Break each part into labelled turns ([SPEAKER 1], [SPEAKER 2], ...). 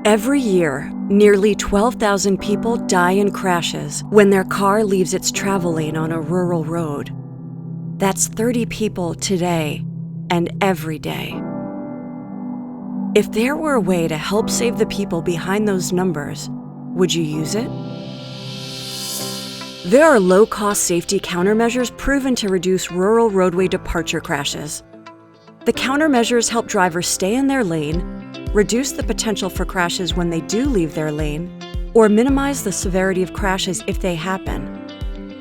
[SPEAKER 1] Every year, nearly 12,000 people die in crashes when their car leaves its travel lane on a rural road. That's 30 people today and every day. If there were a way to help save the people behind those numbers, would you use it? There are low-cost safety countermeasures proven to reduce rural roadway departure crashes. The countermeasures help drivers stay in their lane, reduce the potential for crashes when they do leave their lane, or minimize the severity of crashes if they happen.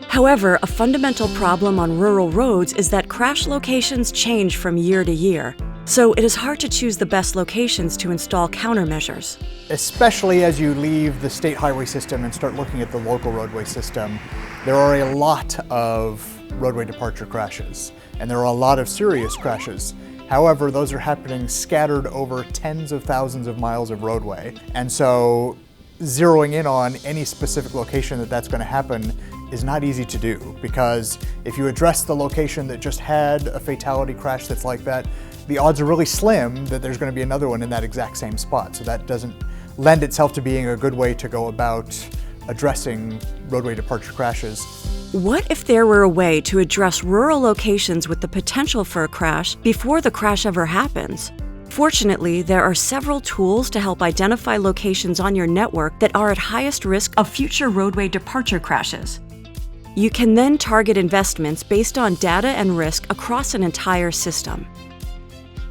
[SPEAKER 1] However, a fundamental problem on rural roads is that crash locations change from year to year, so it is hard to choose the best locations to install countermeasures.
[SPEAKER 2] Especially as you leave the state highway system and start looking at the local roadway system, there are a lot of roadway departure crashes, and there are a lot of serious crashes. However, those are happening scattered over tens of thousands of miles of roadway. And so zeroing in on any specific location that's going to happen is not easy to do, because if you address the location that just had a fatality crash that's like that, the odds are really slim that there's going to be another one in that exact same spot. So that doesn't lend itself to being a good way to go about addressing roadway departure crashes.
[SPEAKER 1] What if there were a way to address rural locations with the potential for a crash before the crash ever happens? Fortunately, there are several tools to help identify locations on your network that are at highest risk of future roadway departure crashes. You can then target investments based on data and risk across an entire system.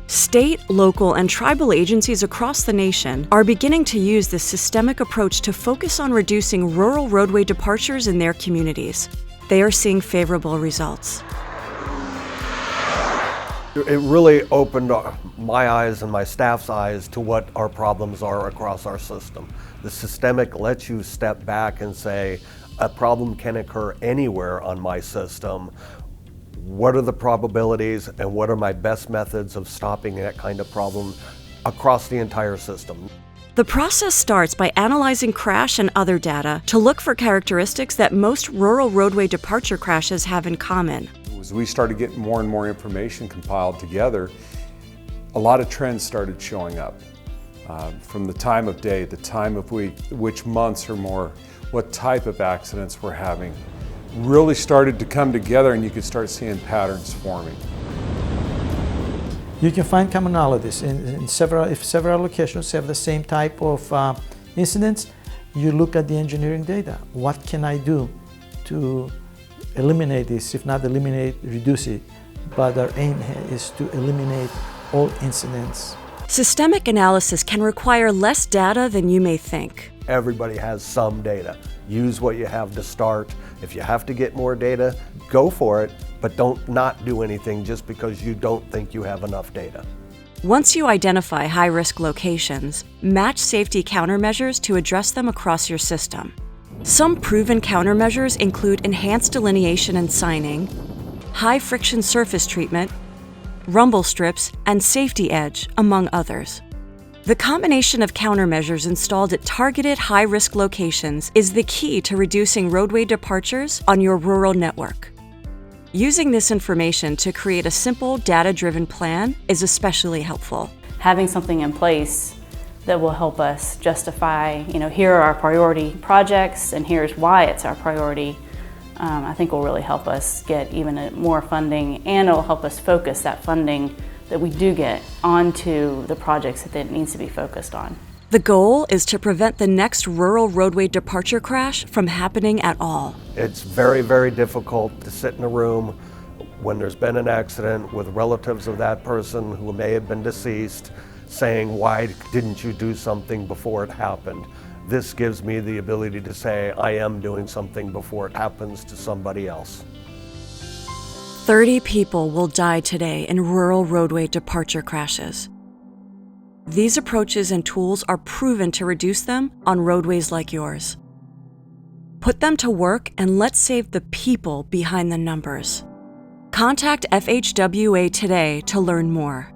[SPEAKER 1] State, local, and tribal agencies across the nation are beginning to use this systemic approach to focus on reducing rural roadway departures in their communities. They are seeing favorable results.
[SPEAKER 3] It really opened my eyes and my staff's eyes to what our problems are across our system. The systemic lets you step back and say, a problem can occur anywhere on my system. What are the probabilities and what are my best methods of stopping that kind of problem across the entire system?
[SPEAKER 1] The process starts by analyzing crash and other data to look for characteristics that most rural roadway departure crashes have in common.
[SPEAKER 4] As we started getting more and more information compiled together, a lot of trends started showing up. From the time of day, the time of week, which months are more, what type of accidents we're having, really started to come together and you could start seeing patterns forming.
[SPEAKER 5] You can find commonalities in several locations have the same type of incidents. You look at the engineering data. What can I do to eliminate this? If not eliminate, reduce it. But our aim is to eliminate all incidents.
[SPEAKER 1] Systemic analysis can require less data than you may think.
[SPEAKER 3] Everybody has some data. Use what you have to start. If you have to get more data, go for it, but don't not do anything just because you don't think you have enough data.
[SPEAKER 1] Once you identify high-risk locations, match safety countermeasures to address them across your system. Some proven countermeasures include enhanced delineation and signing, high-friction surface treatment, rumble strips, and safety edge, among others. The combination of countermeasures installed at targeted high-risk locations is the key to reducing roadway departures on your rural network. Using this information to create a simple, data-driven plan is especially helpful.
[SPEAKER 6] Having something in place that will help us justify, here are our priority projects and here's why it's our priority, I think will really help us get even more funding, and it will help us focus that funding that we do get onto the projects that it needs to be focused on.
[SPEAKER 1] The goal is to prevent the next rural roadway departure crash from happening at all.
[SPEAKER 3] It's very, very difficult to sit in a room when there's been an accident with relatives of that person who may have been deceased saying, why didn't you do something before it happened? This gives me the ability to say, I am doing something before it happens to somebody else.
[SPEAKER 1] 30 people will die today in rural roadway departure crashes. These approaches and tools are proven to reduce them on roadways like yours. Put them to work and let's save the people behind the numbers. Contact FoRRRwD today to learn more.